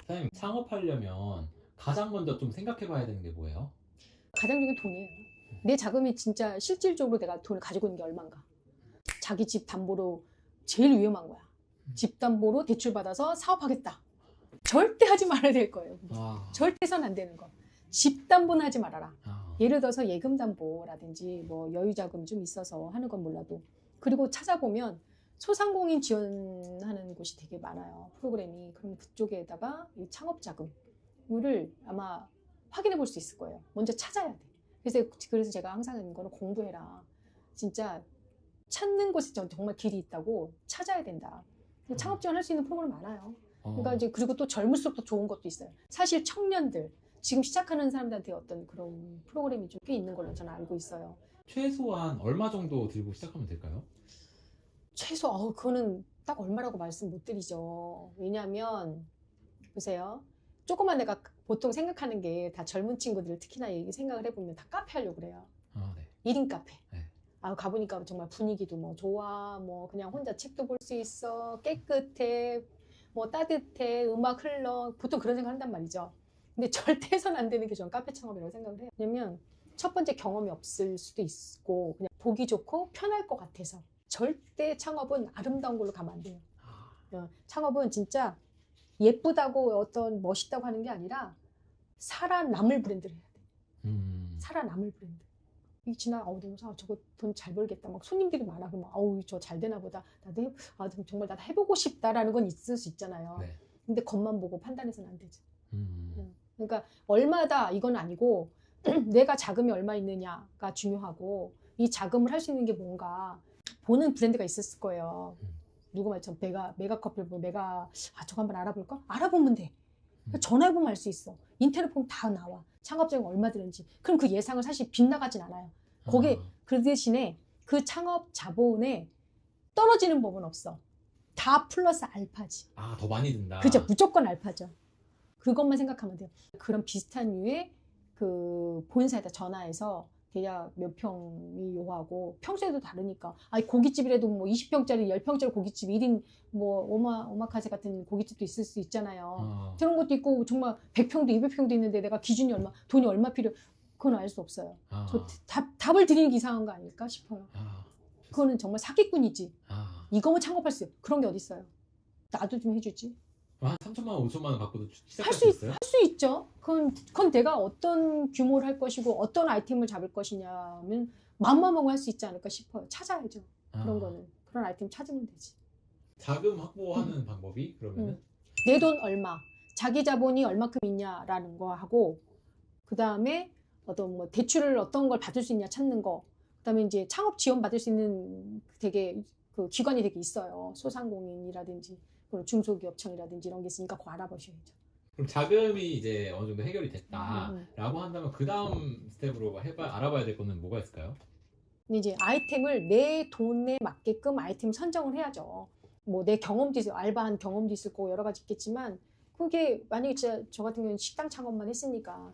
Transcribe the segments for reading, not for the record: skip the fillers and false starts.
사장님, 창업하려면 가장 먼저 좀 생각해 봐야 되는 게 뭐예요? 가장 중요한 돈이에요. 내 자금이 진짜 실질적으로 내가 돈을 가지고 있는 게 얼마인가. 자기 집 담보로 제일 위험한 거야. 집 담보로 대출 받아서 사업하겠다. 절대 하지 말아야 될 거예요. 절대 해서는 안 되는 거. 집 담보는 하지 말아라. 예를 들어서 예금 담보라든지 뭐 여유 자금 좀 있어서 하는 건 몰라도. 그리고 찾아보면 소상공인 지원하는 곳이 되게 많아요. 프로그램이. 그럼 그쪽에다가 이 창업 자금을 아마 확인해 볼 수 있을 거예요. 먼저 찾아야 돼. 그래서 제가 항상 하는 거는 공부해라. 진짜 찾는 곳이 정말 길이 있다고 찾아야 된다. 창업 지원 할 수 있는 프로그램 많아요. 그러니까 이제 그리고 또 젊을수록 더 좋은 것도 있어요. 사실 청년들 지금 시작하는 사람들한테 어떤 그런 프로그램이 좀 꽤 있는 걸로 저는 알고 있어요. 최소한 얼마 정도 들고 시작하면 될까요? 그거는 딱 얼마라고 말씀 못 드리죠. 왜냐하면 보세요. 조금만 내가 보통 생각하는 게 다 젊은 친구들 특히나 생각을 해보면 다 카페 하려고 그래요. 네. 1인 카페. 네. 가보니까 정말 분위기도 뭐 좋아, 뭐 그냥 혼자 책도 볼 수 있어, 깨끗해, 뭐 따뜻해, 음악 흘러, 보통 그런 생각 한단 말이죠. 근데 절대 해서는 안 되는 게 저는 카페 창업이라고 생각을 해요. 왜냐면 첫 번째 경험이 없을 수도 있고 그냥 보기 좋고 편할 것 같아서. 절대 창업은 아름다운 걸로 가면 안 돼요. 창업은 진짜 예쁘다고 어떤 멋있다고 하는 게 아니라 살아남을 브랜드를 해야 돼. 살아남을 브랜드. 이 저거 돈 잘 벌겠다. 막 손님들이 많아. 그러면 저 잘 되나 보다. 나도 정말 나도 해보고 싶다라는 건 있을 수 있잖아요. 네. 근데 겉만 보고 판단해서는 안 되죠. 그러니까 얼마다 이건 아니고 내가 자금이 얼마 있느냐가 중요하고 이 자금을 할 수 있는 게 뭔가 보는 브랜드가 있었을 거예요. 누구 말처럼 메가커피를 보고 저거 한번 알아볼까? 알아보면 돼. 전화해보면 알 수 있어. 인터넷 보면 다 나와. 창업자가 얼마 드는지. 그럼 그 예상을 사실 빗나가진 않아요. 그 대신에 그 창업 자본에 떨어지는 법은 없어. 다 플러스 알파지. 더 많이 든다. 그죠. 무조건 알파죠. 그것만 생각하면 돼요. 그런 비슷한 류의 그 본사에다 전화해서 대략 몇 평이 요하고 평소에도 다르니까 고깃집이라도 뭐 20평짜리 10평짜리 고깃집 1인 뭐 오마카세 같은 고깃집도 있을 수 있잖아요. 그런 것도 있고 정말 100평도 200평도 있는데 내가 기준이 돈이 얼마 필요 그건 알 수 없어요. 저 답을 드리는 게 이상한 거 아닐까 싶어요. 그거는 정말 사기꾼이지. 이거만 창업할 수 있어요. 그런 게 어디 있어요. 나도 좀 해주지. 한 3천만 원, 5천만 원 갖고도 시작할 할 수 있어요? 할 수 있죠. 그건 내가 어떤 규모를 할 것이고 어떤 아이템을 잡을 것이냐면 마음만 먹으면 할 수 있지 않을까 싶어요. 찾아야죠. 그런 거는. 그런 아이템 찾으면 되지. 자금 확보하는 방법이 그러면은? 내 돈 얼마, 자기 자본이 얼마큼 있냐라는 거 하고 그 다음에 어떤 뭐 대출을 어떤 걸 받을 수 있냐 찾는 거. 그 다음에 이제 창업 지원 받을 수 있는 되게 그 기관이 되게 있어요. 소상공인이라든지 중소기업청이라든지 이런 게 있으니까 그거 알아보셔야죠. 그럼 자금이 이제 어느 정도 해결이 됐다라고 한다면 그 다음 스텝으로 알아봐야 될 거는 뭐가 있을까요? 이제 아이템을 내 돈에 맞게끔 아이템 선정을 해야죠. 뭐 내 경험도 있어요. 알바한 경험도 있을 거고 여러 가지 있겠지만 그게 만약에 진짜 저 같은 경우는 식당 창업만 했으니까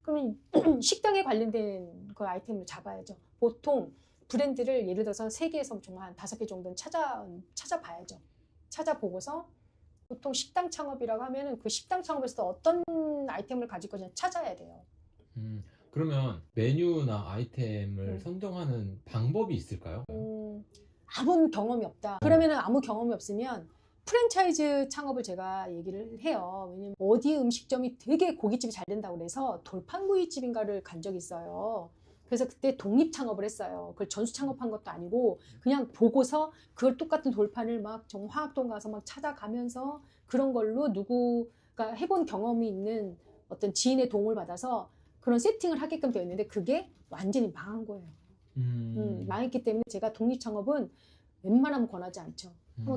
그러면 식당에 관련된 그 아이템을 잡아야죠. 보통 브랜드를 예를 들어서 3개에서 정말 한 5개 정도는 찾아봐야죠. 찾아보고서 보통 식당 창업이라고 하면은 그 식당 창업에서 어떤 아이템을 가질 거냐 찾아야 돼요. 그러면 메뉴나 아이템을 선정하는 방법이 있을까요? 아무 경험이 없다. 그러면은 아무 경험이 없으면 프랜차이즈 창업을 제가 얘기를 해요. 왜냐면 어디 음식점이 되게 고깃집이 잘 된다고 그래서 돌판구이집인가를 간 적이 있어요. 그래서 그때 독립 창업을 했어요. 그걸 전수 창업한 것도 아니고 그냥 보고서 그걸 똑같은 돌판을 막 정말 화학동 가서 막 찾아가면서 그런 걸로 누구가 해본 경험이 있는 어떤 지인의 도움을 받아서 그런 세팅을 하게끔 되어 있는데 그게 완전히 망한 거예요. 망했기 때문에 제가 독립 창업은 웬만하면 권하지 않죠.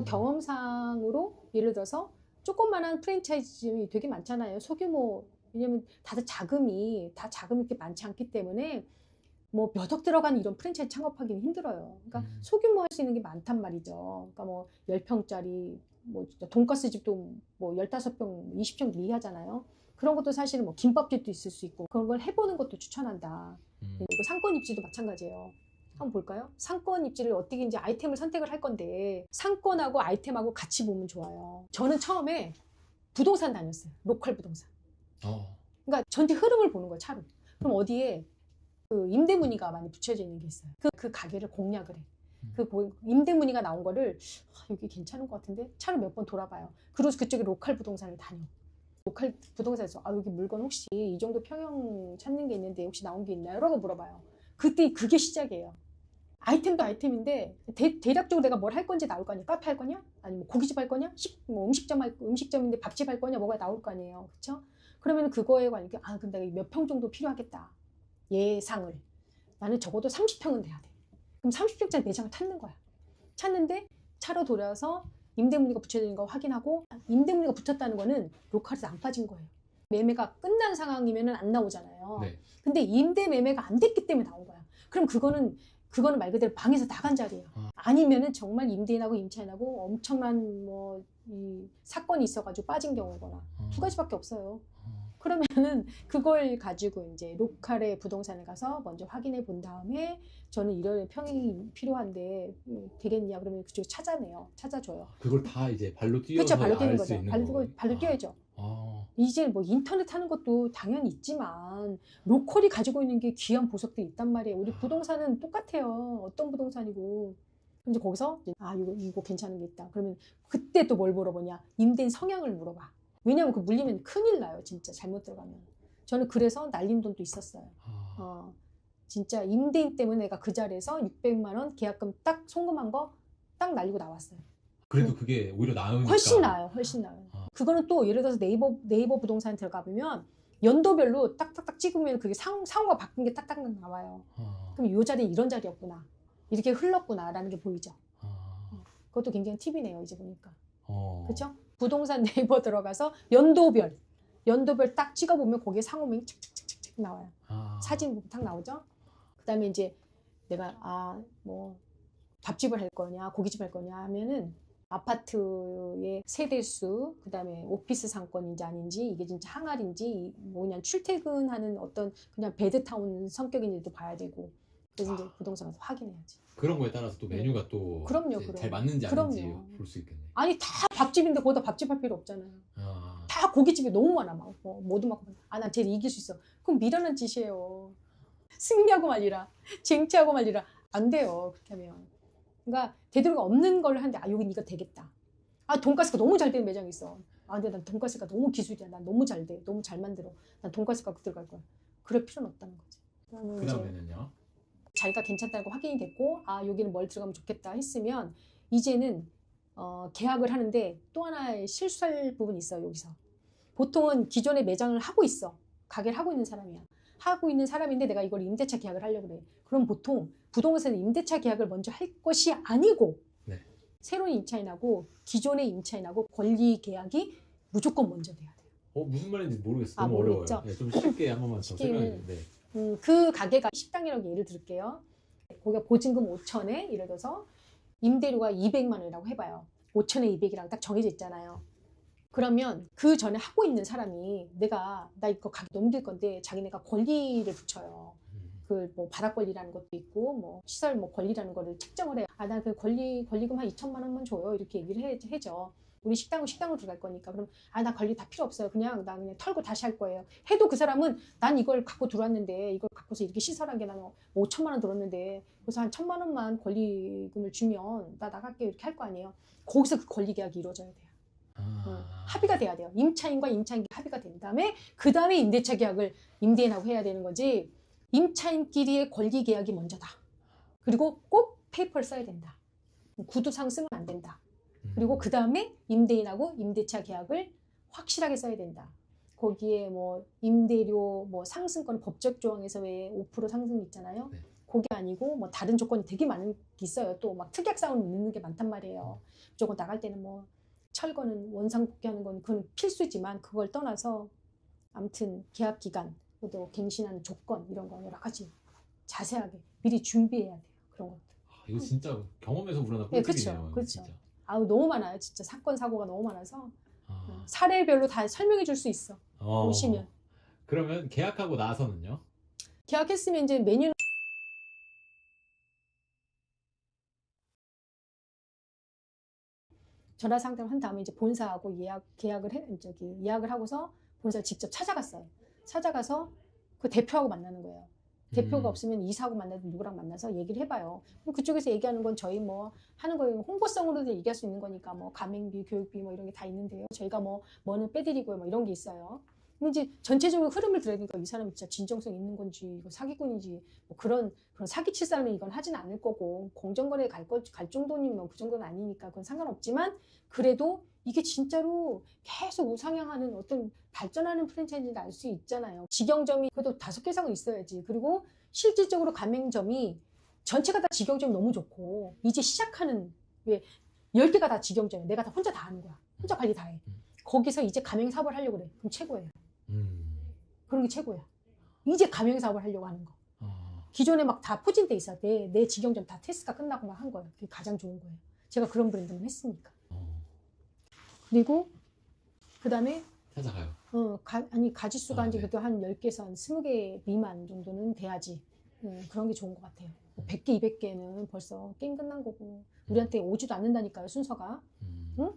경험상으로 예를 들어서 조그만한 프랜차이즈점이 되게 많잖아요. 소규모. 왜냐면 다들 자금이 이렇게 많지 않기 때문에 뭐 몇 억 들어간 이런 프랜차이즈 창업하기는 힘들어요. 그러니까 소규모 할 수 있는 게 많단 말이죠. 그러니까 뭐 10평짜리 뭐 돈가스 집도 뭐 15평, 20평 이하잖아요. 그런 것도 사실은 뭐 김밥집도 있을 수 있고 그런 걸 해보는 것도 추천한다. 그리고 상권 입지도 마찬가지예요. 한번 볼까요? 상권 입지를 어떻게 이제 아이템을 선택을 할 건데 상권하고 아이템하고 같이 보면 좋아요. 저는 처음에 부동산 다녔어요. 로컬 부동산. 어. 그러니까 전체 흐름을 보는 거예요, 차로. 그럼 어디에 그 임대 문의가 많이 붙여져 있는 게 있어요. 그 가게를 공략을 해. 임대 문의가 나온 거를 여기 괜찮은 것 같은데 차를 몇 번 돌아봐요. 그리고 그쪽에 로컬 부동산을 다녀. 로컬 부동산에서 여기 물건 혹시 이 정도 평형 찾는 게 있는데 혹시 나온 게 있나요? 라고 물어봐요. 그때 그게 시작이에요. 아이템도 아이템인데 대략적으로 내가 뭘 할 건지 나올 거 아니에요. 카페 할 거냐? 아니면 고깃집 할 거냐? 뭐 음식점인데 밥집 할 거냐? 뭐가 나올 거 아니에요. 그렇죠? 그러면 그거에 관해 근데 몇 평 정도 필요하겠다. 예상을. 나는 적어도 30평은 돼야 돼. 그럼 30평짜리 매장을 찾는 거야. 찾는데 차로 돌아서 임대문의가 붙여져 있는 거 확인하고 임대문의가 붙었다는 거는 로컬에서 안 빠진 거예요. 매매가 끝난 상황이면 안 나오잖아요. 네. 근데 임대 매매가 안 됐기 때문에 나온 거야. 그럼 그거는 말 그대로 방에서 나간 자리예요. 아니면은 정말 임대인하고 임차인하고 엄청난 이 사건이 있어가지고 빠진 경우거나 두 가지밖에 없어요. 그러면은 그걸 가지고 이제 로컬의 부동산에 가서 먼저 확인해 본 다음에 저는 이런 평이 필요한데 되겠냐 그러면 그쪽 찾아줘요. 그걸 다 이제 발로 뛰어서 그렇죠, 발로 뛰는 알 수 거죠. 있는 발로 뛰어야죠. 아. 이제 이제 뭐 인터넷 하는 것도 당연히 있지만 로컬이 가지고 있는 게 귀한 보석들이 있단 말이에요. 우리 부동산은 똑같아요. 어떤 부동산이고. 이제 거기서 이거 괜찮은 게 있다. 그러면 그때 또 뭘 물어보냐? 임대인 성향을 물어봐. 왜냐면 그 물리면 큰일 나요. 진짜 잘못 들어가면. 저는 그래서 날린 돈도 있었어요. 진짜 임대인 때문에 내가 그 자리에서 600만 원 계약금 딱 송금한 거 딱 날리고 나왔어요. 그래도 그게 오히려 나으니까. 훨씬 나아요. 그거는 또 예를 들어서 네이버 부동산에 들어가 보면 연도별로 딱딱딱 찍으면 그게 상호가 바뀐 게 딱딱 나와요. 그럼 이 자리는 이런 자리였구나. 이렇게 흘렀구나라는 게 보이죠. 그것도 굉장히 팁이네요. 이제 보니까. 그렇죠? 부동산 네이버 들어가서 연도별 딱 찍어보면 거기에 상호명이 착착착착 나와요. 사진 딱 나오죠. 그다음에 이제 내가 뭐 밥집을 할 거냐 고깃집 할 거냐 하면은 아파트의 세대수, 그다음에 오피스 상권인지 아닌지, 이게 진짜 항아리인지, 뭐 그냥 출퇴근하는 어떤 그냥 베드타운 성격인지도 봐야 되고, 그래서 이제 부동산 가서 확인해야지. 그런 거에 따라서 또 메뉴가 또 잘 맞는지 아닌지 볼 수 있겠네. 아니 다 밥집인데 거기다 밥집 할 필요 없잖아요. 다 고깃집이 너무 많아. 막 모두 막 난 쟤 이길 수 있어. 그럼 미련한 짓이에요. 승리하고 말이라, 쟁취하고 말이라 안 돼요. 그렇게 하면. 그러니까 되도록 없는 걸 하는데 여긴 이거 되겠다. 돈가스가 너무 잘 되는 매장이 있어. 근데 난 돈가스가 너무 기술이야. 난 너무 잘 돼. 너무 잘 만들어. 난 돈가스가 들어갈 거야. 그럴 필요는 없다는 거지. 그 다음에는요? 자기가 괜찮다고 확인이 됐고 여기는 뭘 들어가면 좋겠다 했으면 이제는 계약을 하는데 또 하나의 실수할 부분이 있어요. 여기서 보통은 기존에 매장을 하고 있어. 가게를 하고 있는 사람이야. 하고 있는 사람인데 내가 이걸 임대차 계약을 하려고 그래. 그럼 보통 부동산은 임대차 계약을 먼저 할 것이 아니고 새로운 임차인하고 기존의 임차인하고 권리 계약이 무조건 먼저 돼야 돼요. 무슨 말인지 모르겠어요. 너무 어려워요. 네, 좀 쉽게 한 번만 더 설명해 주세요. 그 가게가 식당이라고 예를 들게요. 거기가 보증금 5천에 예를 들어서 임대료가 200만 원이라고 해봐요. 5천에 200이라고 딱 정해져 있잖아요. 그러면 그 전에 하고 있는 사람이 나 이거 가게 넘길 건데 자기네가 권리를 붙여요. 그 뭐 바닥 권리라는 것도 있고 뭐 시설 뭐 권리라는 거를 책정을 해. 나 그 권리금 한 2천만 원만 줘요. 이렇게 얘기를 해줘. 우리 식당으로 들어갈 거니까. 그럼 나 권리 다 필요 없어요. 나 그냥 털고 다시 할 거예요. 해도 그 사람은 난 이걸 갖고 들어왔는데 이걸 갖고서 이렇게 시설한 게 나는 5천만 원 들었는데 그래서 한 1,000만 원만 권리금을 주면 나 나갈게 이렇게 할 거 아니에요. 거기서 그 권리 계약이 이루어져야 돼요. 합의가 돼야 돼요. 임차인과 임차인이 합의가 된 다음에 그 다음에 임대차 계약을 임대인하고 해야 되는 거지. 임차인끼리의 권리 계약이 먼저다. 그리고 꼭 페이퍼를 써야 된다. 구두 상승은 안 된다. 그리고 그 다음에 임대인하고 임대차 계약을 확실하게 써야 된다. 거기에 뭐 임대료 뭐 상승권 법적 조항에서 왜 5% 상승 있잖아요. 그게 아니고 뭐 다른 조건이 되게 많은 게 있어요. 또 막 특약 사항을 넣는 게 많단 말이에요. 무조건 나갈 때는 뭐 철거는 원상 복귀하는 건 그건 필수지만 그걸 떠나서 아무튼 계약 기간 또 갱신하는 조건 이런 거 여러 가지 자세하게 미리 준비해야 돼요. 그런 것들. 이거 진짜 경험에서 우러나 꿀팁이네요. 그렇죠. 너무 많아요. 진짜 사건 사고가 너무 많아서 사례별로 다 설명해 줄 수 있어. 오시면. 그러면 계약하고 나서는요? 계약했으면 이제 메뉴 전화 상담을 한 다음에 이제 본사하고 예약을 하고서 본사를 직접 찾아갔어요. 찾아가서 그 대표하고 만나는 거예요. 대표가 없으면 이사하고 만나든 누구랑 만나서 얘기를 해봐요. 그럼 그쪽에서 얘기하는 건 저희 뭐 하는 거예요. 홍보성으로도 얘기할 수 있는 거니까 뭐 가맹비, 교육비 뭐 이런 게 다 있는데요. 저희가 뭐는 빼드리고요. 뭐 이런 게 있어요. 근데 이제 전체적으로 흐름을 들어야 되니까 이 사람이 진짜 진정성 있는 건지 이거 사기꾼인지 뭐 그런 사기칠 사람은 이건 하진 않을 거고 공정거래에 갈 정도는 뭐 그 정도는 아니니까 그건 상관없지만 그래도 이게 진짜로 계속 우상향하는 어떤 발전하는 프랜차이즈인지 알 수 있잖아요. 직영점이 그래도 5개 이상은 있어야지. 그리고 실질적으로 가맹점이 전체가 다 직영점이 너무 좋고 이제 시작하는 왜 10개가 다 직영점이야. 내가 다 혼자 다 하는 거야. 혼자 관리 다 해. 거기서 이제 가맹 사업을 하려고 그래. 그럼 최고예요. 그런 게 최고야. 이제 가맹 사업을 하려고 하는 거. 기존에 막 다 포진돼 있어. 내 직영점 다 테스트가 끝나고 막 한 거예요. 그게 가장 좋은 거예요. 제가 그런 브랜드는 했으니까. 그리고 그 다음에 찾아가요. 가지수가 이제 그래도 한 10개에서 한 20개 미만 정도는 돼야지. 그런 게 좋은 것 같아요. 100개, 200개는 벌써 게임 끝난 거고 우리한테 오지도 않는다니까요, 순서가. 응?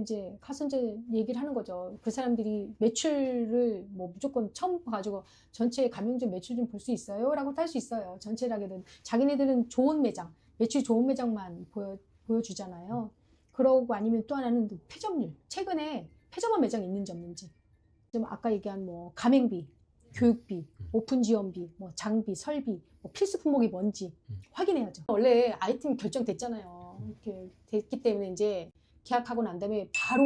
이제 가서 이제 얘기를 하는 거죠. 그 사람들이 매출을 뭐 무조건 처음 가지고 전체 가맹점 매출 좀 볼 수 있어요? 라고 할 수 있어요. 전체라기는 자기네들은 좋은 매장, 매출이 좋은 매장만 보여주잖아요. 그러고 아니면 또 하나는 폐점률. 최근에 폐점한 매장이 있는지 없는지. 좀 아까 얘기한 뭐 가맹비, 교육비, 오픈 지원비, 뭐 장비, 설비, 뭐 필수 품목이 뭔지 확인해야죠. 원래 아이템이 결정됐잖아요. 이렇게 됐기 때문에 이제 계약하고 난 다음에 바로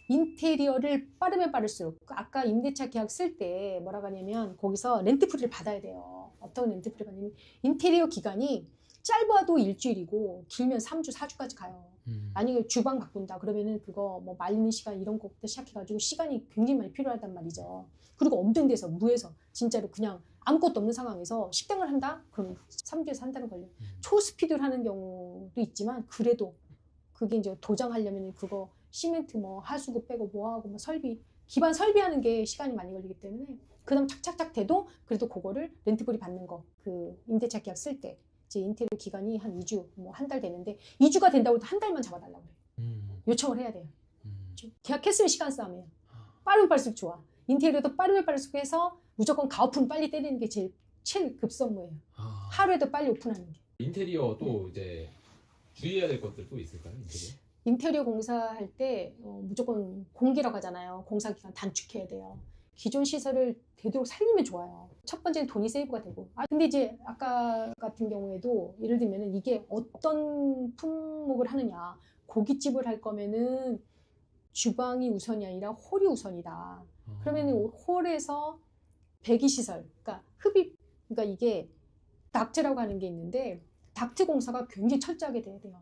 인테리어를 빠르면 빠를수록 아까 임대차 계약 쓸 때 뭐라고 하냐면 거기서 렌트프리를 받아야 돼요. 어떤 렌트프리를 받냐면 인테리어 기간이 짧아도 일주일이고 길면 3주, 4주까지 가요. 만약에 주방 바꾼다 그러면은 그거 뭐 말리는 시간 이런 것부터 시작해가지고 시간이 굉장히 많이 필요하단 말이죠. 그리고 없는 데서 무에서 진짜로 그냥 아무것도 없는 상황에서 식당을 한다? 그럼 3주에서 한 달은 걸려요. 초스피드를 하는 경우도 있지만 그래도 그게 이제 도장하려면 그거 시멘트 뭐 하수구 빼고 뭐하고 뭐 설비 기반 설비하는 게 시간이 많이 걸리기 때문에 그 다음 착착착 돼도 그래도 그거를 렌트프리 받는 거 그 임대차 계약 쓸 때 제 인테리어 기간이 한 2주 뭐 한 달 되는데 2주가 된다고 해도 한 달만 잡아달라고 그래요. 요청을 해야 돼요. 계약했으면 시간 싸움이에요. 빠르면 빠를수록 좋아. 인테리어도 빠르면 빠를수록 해서 무조건 가오픈 빨리 때리는 게 제일 최급선무예요. 하루에도 빨리 오픈하는 게. 인테리어도 이제 주의해야 될 것들 또 있을까요? 인테리어 공사할 때 무조건 공기라고 하잖아요. 공사 기간 단축해야 돼요. 기존 시설을 되도록 살리면 좋아요. 첫 번째는 돈이 세이브가 되고. 근데 이제 아까 같은 경우에도 예를 들면은 이게 어떤 품목을 하느냐. 고깃집을 할 거면은 주방이 우선이 아니라 홀이 우선이다. 그러면은 홀에서 배기시설, 그러니까 흡입, 그러니까 이게 닥트라고 하는 게 있는데 닥트 공사가 굉장히 철저하게 돼야 돼요.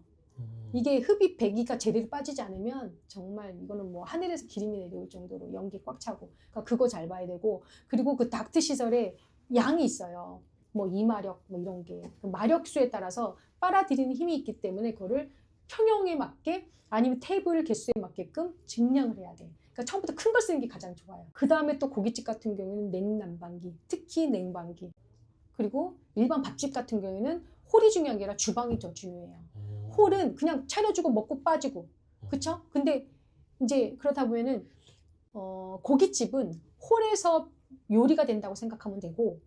이게 흡입 배기가 제대로 빠지지 않으면 정말 이거는 뭐 하늘에서 기름이 내려올 정도로 연기 꽉 차고 그러니까 그거 잘 봐야 되고 그리고 그 닥트 시설에 양이 있어요. 뭐 이마력 뭐 이런 게 그 마력수에 따라서 빨아들이는 힘이 있기 때문에 그거를 평형에 맞게 아니면 테이블 개수에 맞게끔 증량을 해야 돼. 그러니까 처음부터 큰 걸 쓰는 게 가장 좋아요. 그 다음에 또 고깃집 같은 경우에는 냉난방기, 특히 냉방기. 그리고 일반 밥집 같은 경우에는 홀이 중요한 게 아니라 주방이 더 중요해요. 홀은 그냥 차려주고 먹고 빠지고, 그쵸? 근데 이제 그러다 보면은 고깃집은 홀에서 요리가 된다고 생각하면 되고,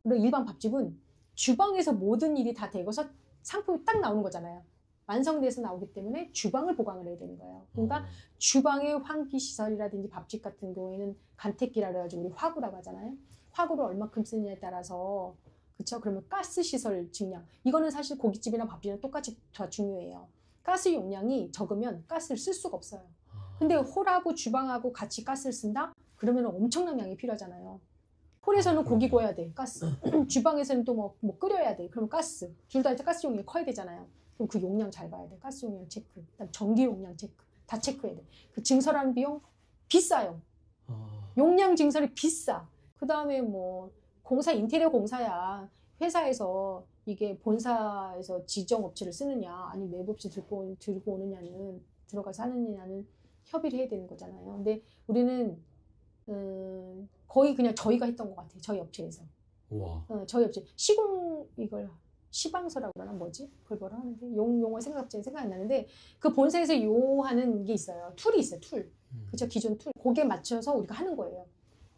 그리고 일반 밥집은 주방에서 모든 일이 다 되고서 상품이 딱 나오는 거잖아요. 완성돼서 나오기 때문에 주방을 보강을 해야 되는 거예요. 그러니까 주방의 환기 시설이라든지 밥집 같은 경우에는 간택기라 그래가지고 우리 화구라고 하잖아요. 화구를 얼마큼 쓰느냐에 따라서 그쵸? 그러면 가스 시설 증량. 이거는 사실 고깃집이나 밥집이나 똑같이 다 중요해요. 가스 용량이 적으면 가스를 쓸 수가 없어요. 근데 홀하고 주방하고 같이 가스를 쓴다? 그러면 엄청난 양이 필요하잖아요. 홀에서는 고기 구워야 돼, 가스. 주방에서는 또 뭐 끓여야 돼. 그러면 가스. 둘 다 가스 용량이 커야 되잖아요. 그럼 그 용량 잘 봐야 돼. 가스 용량 체크. 그다음 전기 용량 체크. 다 체크해야 돼. 그 증설하는 비용 비싸요. 용량 증설이 비싸. 그 다음에 뭐 공사 인테리어 공사야. 회사에서 이게 본사에서 지정 업체를 쓰느냐 아니면 외부 업체 들고 오느냐는 들어가서 하느냐는 협의를 해야 되는 거잖아요. 근데 우리는 거의 그냥 저희가 했던 것 같아요. 저희 업체에서. 우와. 저희 업체 시공 시방서라고 그러나 뭐지? 그걸 뭐라 하는데 용어 생각이 안 나는데 그 본사에서 요하는 게 있어요. 툴이 있어요. 툴. 그죠? 기존 툴. 거기에 맞춰서 우리가 하는 거예요.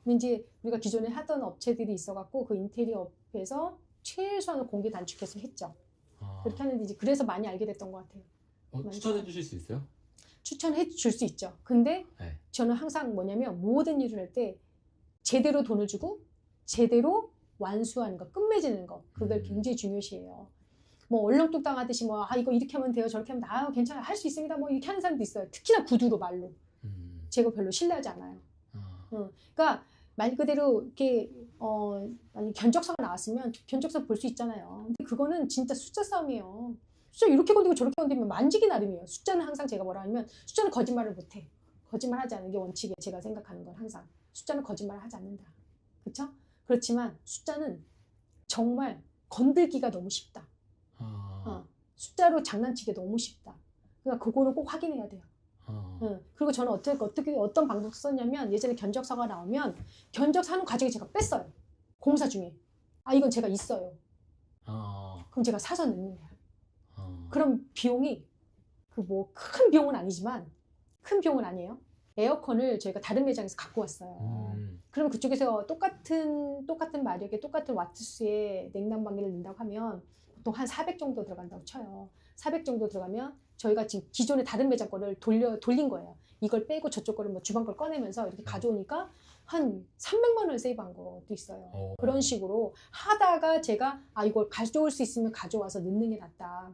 근데 이제 우리가 기존에 하던 업체들이 있어갖고 그 인테리어 업에서 최소한 공개 단축해서 했죠. 그렇게 하는데 이제 그래서 많이 알게 됐던 것 같아요. 추천해 주실 수 있어요? 추천해 줄 수 있죠. 근데 네. 저는 항상 뭐냐면 모든 일을 할 때 제대로 돈을 주고 제대로 완수하는 거, 끝맺는 거, 그걸 굉장히 중요시해요. 뭐 얼렁뚱땅 하듯이 뭐 이거 이렇게 하면 돼요, 저렇게 하면 괜찮아요, 할 수 있습니다, 뭐 이렇게 하는 사람도 있어요. 특히나 구두로 말로. 제가 별로 신뢰하지 않아요. 그러니까 말 그대로 이렇게 만약 견적서가 나왔으면 견적서 볼 수 있잖아요. 근데 그거는 진짜 숫자 싸움이에요. 숫자 이렇게 건드리고 저렇게 건드리면 만지기 나름이에요. 숫자는 항상 제가 뭐라 하냐면 숫자는 거짓말을 못해. 거짓말하지 않는 게 원칙이에요. 제가 생각하는 건 항상 숫자는 거짓말을 하지 않는다. 그렇죠? 그렇지만 숫자는 정말 건들기가 너무 쉽다. 숫자로 장난치기 너무 쉽다. 그러니까 그거는 꼭 확인해야 돼요. 그리고 저는 어떤 방법 썼냐면 예전에 견적서가 나오면 견적서 하는 과정에 제가 뺐어요. 공사 중에. 이건 제가 있어요. 그럼 제가 사서 넣는 거예요. 그럼 비용이 큰 비용은 아니지만 큰 비용은 아니에요. 에어컨을 저희가 다른 매장에서 갖고 왔어요. 그럼 그쪽에서 똑같은 마력에 똑같은 와트수의 냉난방기를 넣는다고 하면 보통 한 400 정도 들어간다고 쳐요. 400 정도 들어가면 저희가 지금 기존의 다른 매장 거를 돌린 거예요. 이걸 빼고 저쪽 거를 뭐 주방 걸 꺼내면서 이렇게 가져오니까 한 300만 원을 세이브한 것도 있어요. 그런 식으로 하다가 제가 이걸 가져올 수 있으면 가져와서 넣는 게 낫다.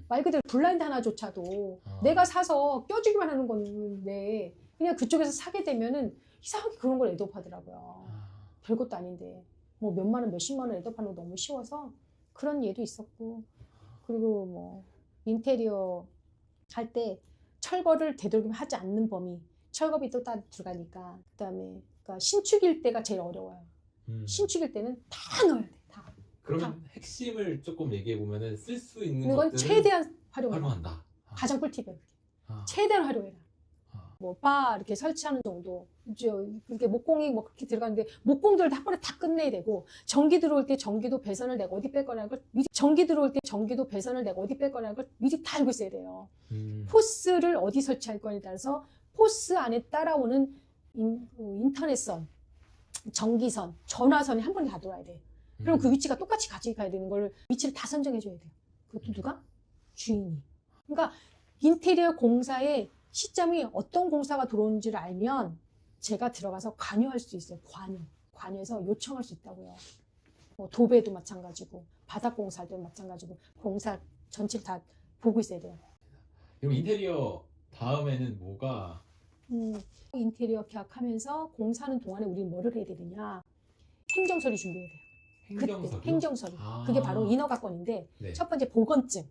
말 그대로 블라인드 하나조차도 내가 사서 껴주기만 하는 건데 그냥 그쪽에서 사게 되면은 이상하게 그런 걸 애도하더라고요. 별것도 아닌데 뭐 몇만 원, 몇십만 원 애도하는 거 너무 쉬워서 그런 예도 있었고, 그리고 뭐 인테리어 할 때 철거를 되도록이면 하지 않는 범위, 철거비 또 따로 들어가니까. 그다음에 그러니까 신축일 때가 제일 어려워요. 신축일 때는 다 넣어야 돼. 다. 그러면 핵심을 조금 얘기해 보면은 쓸 수 있는 건 것들을 최대한 활용한다. 가장 꿀팁이에요. 최대한 활용해라. 뭐 바 이렇게 설치하는 정도. 그렇게 목공이 뭐 그렇게 들어가는데 목공들을 한 번에 다 끝내야 되고, 전기 들어올 때 전기도 배선을 내가 어디 뺄 거라는 걸 미리, 전기 들어올 때 전기도 배선을 내가 어디 뺄 거라는 걸 미리 다 알고 있어야 돼요. 포스를 어디 설치할 거에 따라서 포스 안에 따라오는 인터넷선, 전기선, 전화선이 한 번에 다 돌아야 돼. 그럼 그 위치가 똑같이 가야 되는 걸 위치를 다 선정해 줘야 돼요. 그것도 누가? 주인이. 그러니까 인테리어 공사의 시점이 어떤 공사가 들어오는지를 알면 제가 들어가서 관여할 수 있어요. 관여해서 요청할 수 있다고요. 뭐 도배도 마찬가지고 바닥 공사할 때도 마찬가지고 공사 전체를 다 보고 있어야 돼요. 그럼 인테리어 다음에는 뭐가? 인테리어 계약하면서 공사하는 동안에 우리는 뭐를 해야 되느냐? 행정서류 준비해야 돼요. 행정서류. 그게 바로 인허가권인데, 네. 첫 번째 보건증.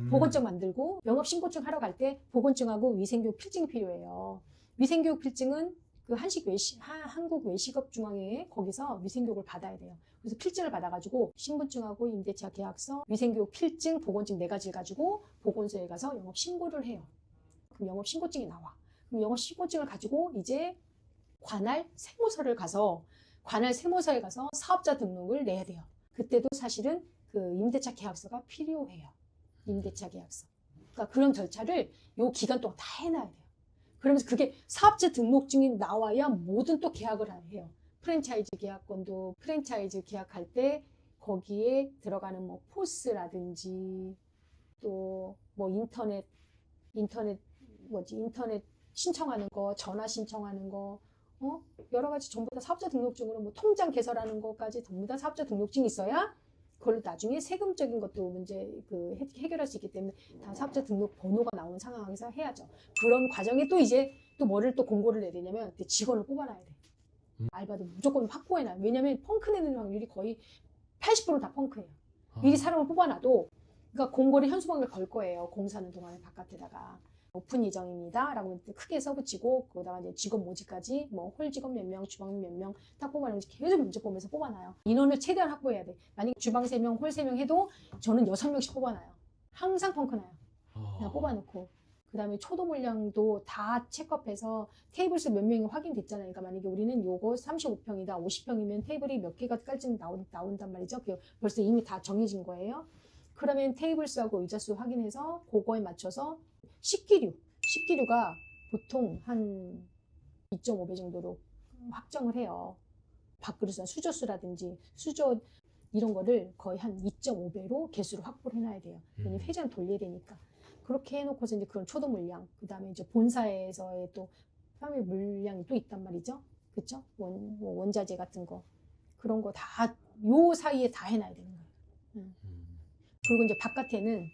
보건증 만들고 영업신고증 하러 갈 때 보건증하고 위생교육 필증이 필요해요. 위생교육 필증은 그 한국외식업중앙회 거기서 위생교육을 받아야 돼요. 그래서 필증을 받아가지고 신분증하고 임대차 계약서, 위생교육 필증, 보건증 4가지를 가지고 보건소에 가서 영업신고를 해요. 그럼 영업신고증이 나와. 그럼 영업신고증을 가지고 이제 관할 세무서에 가서 사업자 등록을 내야 돼요. 그때도 사실은 그 임대차 계약서가 필요해요. 임대차 계약서. 그러니까 그런 절차를 요 기간 동안 다 해놔야 돼요. 그러면서 그게 사업자 등록증이 나와야 모든 또 계약을 해요. 프랜차이즈 계약권도 프랜차이즈 계약할 때 거기에 들어가는 뭐 포스라든지 또 뭐 인터넷 신청하는 거, 전화 신청하는 거, 여러 가지 전부 다 사업자 등록증으로 뭐 통장 개설하는 거까지 전부 다 사업자 등록증이 있어야 그걸 나중에 세금적인 것도 문제 해결할 수 있기 때문에 다 사업자 등록 번호가 나오는 상황에서 해야죠. 그런 과정에 또 이제 또 뭐를 또 공고를 내야 되냐면 직원을 뽑아놔야 돼. 알바도 무조건 확보해놔요. 왜냐면 펑크 내는 확률이 거의 80%는 다 펑크예요. 미리 사람을 뽑아놔도, 그러니까 공고를 현수막을 걸 거예요. 공사하는 동안에 바깥에다가 오픈 예정입니다 라고 크게 써붙이고, 거기다가 이제 직원 모집까지 뭐 홀 직원 몇 명, 주방 몇 명 딱 뽑아내면 계속 면접 보면서 뽑아놔요. 인원을 최대한 확보해야 돼. 만약 주방 3명, 홀 3명 해도 저는 6명씩 뽑아놔요. 항상 펑크 나요. 그냥 뽑아놓고. 그 다음에 초도 물량도 다 체크업해서 테이블 수 몇 명이 확인됐잖아요. 그러니까 만약에 우리는 요거 35평이다, 50평이면 테이블이 몇 개가 깔지 나온단 말이죠. 벌써 이미 다 정해진 거예요. 그러면 테이블 수하고 의자 수 확인해서 그거에 맞춰서 식기류가 보통 한 2.5배 정도로 확정을 해요. 밥그릇이나 수저수라든지 수저 이런 거를 거의 한 2.5배로 개수를 확보를 해놔야 돼요. 왜냐면 회전 돌려야 되니까. 그렇게 해놓고서 이제 그런 초도 물량, 그 다음에 이제 본사에서의 또 판매 물량이 또 있단 말이죠. 그쵸? 원자재 같은 거. 그런 거 다, 요 사이에 다 해놔야 되는 거예요. 그리고 이제 바깥에는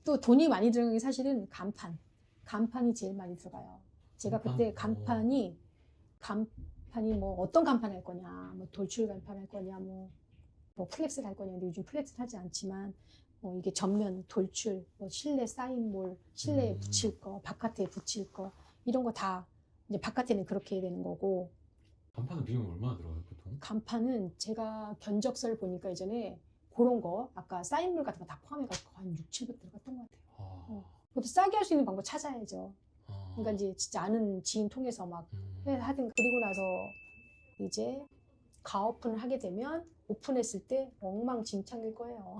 또 돈이 많이 들어가는 게 사실은 간판이 제일 많이 들어가요. 제가 그때 간판이 뭐 어떤 간판 할 거냐, 뭐 돌출 간판 할 거냐, 뭐 플렉스 할 거냐. 근데 요즘 플렉스 하지 않지만 이게 전면 돌출, 실내 사인몰, 실내에 붙일 거, 바깥에 붙일 거 이런 거 다 이제 바깥에는 그렇게 해야 되는 거고. 간판은 비용이 얼마나 들어가요 보통? 간판은 제가 견적서를 보니까 예전에 그런 거 아까 사인몰 같은 거 다 포함해가지고 한 6, 700 들어갔던 것 같아요. 그것도 싸게 할 수 있는 방법 찾아야죠. 그러니까 이제 진짜 아는 지인 통해서 막 하든. 그리고 나서 이제 가오픈을 하게 되면 오픈했을 때 엉망진창일 거예요.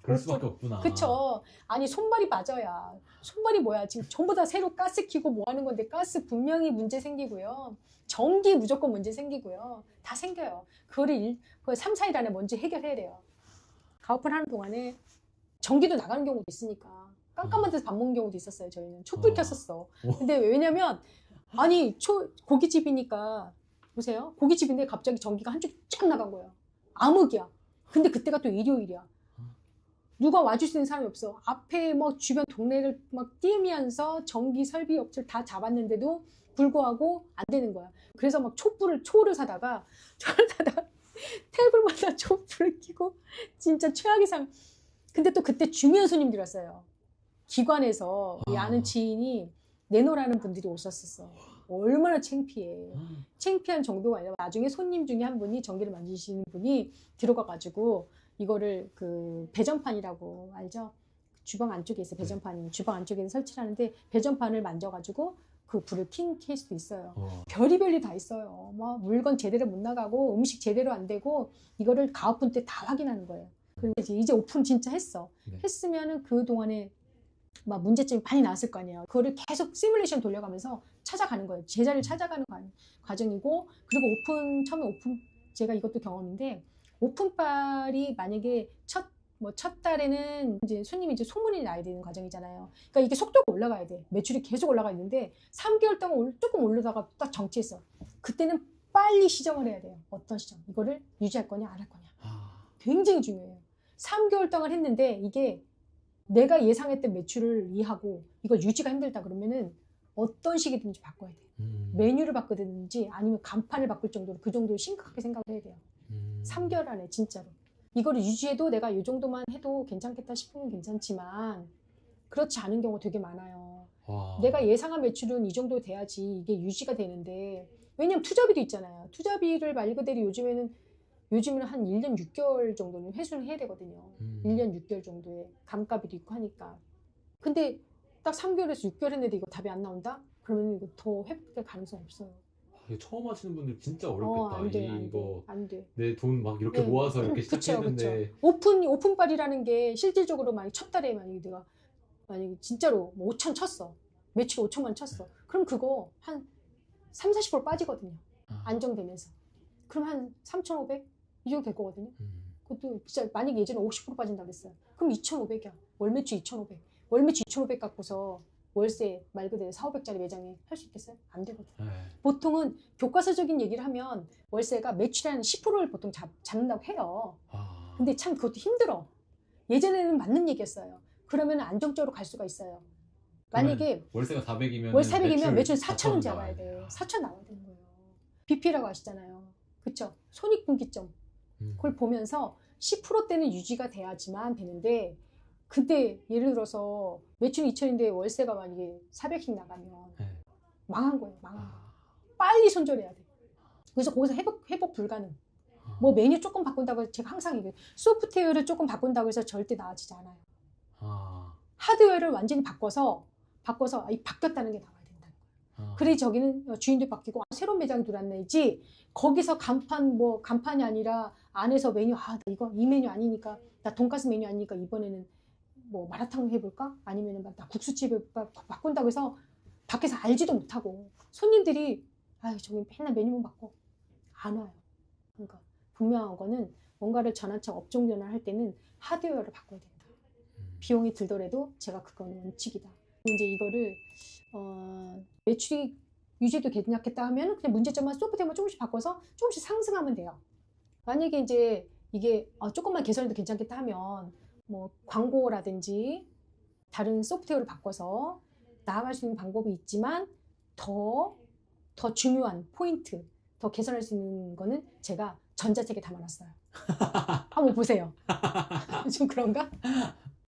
그럴 수밖에 없구나. 그쵸. 아니 손발이 맞아야. 손발이 뭐야. 지금 전부 다 새로 가스 켜고 뭐 하는 건데 가스 분명히 문제 생기고요. 전기 무조건 문제 생기고요. 다 생겨요. 그거를 3, 4일 안에 먼저 해결해야 돼요. 가오픈 하는 동안에 전기도 나가는 경우도 있으니까 깜깜한 데서 밥 먹는 경우도 있었어요. 저희는 촛불 켰었어. 근데 왜냐면 아니 고깃집이니까 보세요. 고깃집인데 갑자기 전기가 한쪽이 쫙 나간 거예요. 암흑이야. 근데 그때가 또 일요일이야. 누가 와줄 수 있는 사람이 없어. 앞에 막 주변 동네를 막 뛰면서 전기 설비 업체를 다 잡았는데도 불구하고 안 되는 거야. 그래서 막 초를 사다가 테이블마다 촛불을 켜고 진짜 최악의 상황. 근데 또 그때 중요한 손님들이 왔어요. 기관에서 우리 아는 지인이 내놓으라는 분들이 오셨었어. 얼마나 창피해. 창피한 정도가 아니라 나중에 손님 중에 한 분이 전기를 만지시는 분이 들어가가지고 이거를 그 배전판이라고 알죠? 주방 안쪽에 있어요. 배전판이. 주방 안쪽에 설치를 하는데 배전판을 만져가지고 그 불을 켤 수도 있어요. 별의별이 다 있어요. 막 물건 제대로 못 나가고 음식 제대로 안 되고 이거를 가오픈 때 다 확인하는 거예요. 그리고 이제 오픈 진짜 했어. 했으면은 그 동안에 막 문제점이 많이 나왔을 거 아니에요. 그거를 계속 시뮬레이션 돌려가면서 찾아가는 거예요. 제자리를 찾아가는 과정이고. 그리고 처음에 제가 이것도 경험인데 오픈빨이 만약에 첫 달에는 이제 손님이 이제 소문이 나야 되는 과정이잖아요. 그러니까 이게 속도가 올라가야 돼. 매출이 계속 올라가 있는데 3개월 동안 조금 올라다가 딱 정체했어. 그때는 빨리 시정을 해야 돼요. 어떤 시정? 이거를 유지할 거냐 안 할 거냐. 굉장히 중요해요. 3개월 동안 했는데 이게 내가 예상했던 매출을 이해하고 이걸 유지가 힘들다 그러면은 어떤 식이든지 바꿔야 돼요. 메뉴를 바꾸든지 아니면 간판을 바꿀 정도로 그 정도로 심각하게 생각을 해야 돼요. 3개월 안에 진짜로. 이거를 유지해도 내가 이 정도만 해도 괜찮겠다 싶으면 괜찮지만 그렇지 않은 경우가 되게 많아요. 내가 예상한 매출은 이 정도 돼야지 이게 유지가 되는데 왜냐면 투자비도 있잖아요. 투자비를 말 그대로 요즘에는 한 1년 6개월 정도는 회수를 해야 되거든요. 1년 6개월 정도에 감가비도 있고 하니까. 근데 딱 3개월에서 6개월 했는데 이거 답이 안 나온다? 그러면 이거 더 회복될 가능성이 없어요. 이거 처음 하시는 분들 진짜 어렵겠다. 안 돼. 내 돈 막 이렇게 모아서 이렇게 시작했는데. 오픈빨이라는 게 실질적으로 만약 첫 달에 만약에 진짜로 뭐 5천 쳤어. 매출 5천만 쳤어. 그럼 그거 한 3, 40% 빠지거든요. 안정되면서. 그럼 한 3,500? 이 정도 될 거거든요. 그것도 진짜 만약에 예전에 50% 빠진다고 그랬어요. 그럼 2,500이야. 월 매출 2,500. 월 매출 2,500 갖고서 월세 말 그대로 4,500짜리 매장에 할 수 있겠어요? 안 되거든. 보통은 교과서적인 얘기를 하면 월세가 매출의 한 10%를 보통 잡는다고 해요. 근데 참 그것도 힘들어. 예전에는 맞는 얘기였어요. 그러면 안정적으로 갈 수가 있어요. 만약에 월세가 400이면 매출 4,000원 잡아야 돼. 4,000 나와야 되는 거예요. BP라고 하시잖아요. 그쵸? 손익분기점. 그걸 보면서 10%대는 유지가 돼야지만 되는데 근데 예를 들어서 매출 2,000인데 월세가 만약에 400씩 나가면 망한 거예요. 빨리 손절해야 돼. 그래서 거기서 회복 불가능. 뭐 메뉴 조금 바꾼다고 제가 항상 얘기해요. 소프트웨어를 조금 바꾼다고 해서 절대 나아지지 않아요. 하드웨어를 완전히 바꿔서 바뀌었다는 게 나와야 된다는 거예요. 그래 저기는 주인도 바뀌고 새로운 매장이 들어왔네지 거기서 간판이 아니라 안에서 메뉴 이거 이 메뉴 아니니까 나 돈가스 메뉴 아니니까 이번에는 뭐 마라탕 해볼까? 아니면은 나 국수집 해볼까? 바꾼다고 해서 밖에서 알지도 못하고 손님들이 저기 맨날 메뉴만 바꿔 안 와요. 그러니까 분명한 거는 뭔가를 전환차 업종 전환할 때는 하드웨어를 바꿔야 된다. 비용이 들더라도 제가 그건 원칙이다. 이제 이거를 매출이 유지도 괜찮겠다 하면 그냥 문제점만 소프트웨어만 조금씩 바꿔서 조금씩 상승하면 돼요. 만약에 이제 이게 조금만 개선해도 괜찮겠다 하면 뭐 광고라든지 다른 소프트웨어를 바꿔서 나아갈 수 있는 방법이 있지만 더 중요한 포인트, 더 개선할 수 있는 거는 제가 전자책에 담아놨어요. 한번 보세요. 좀 그런가?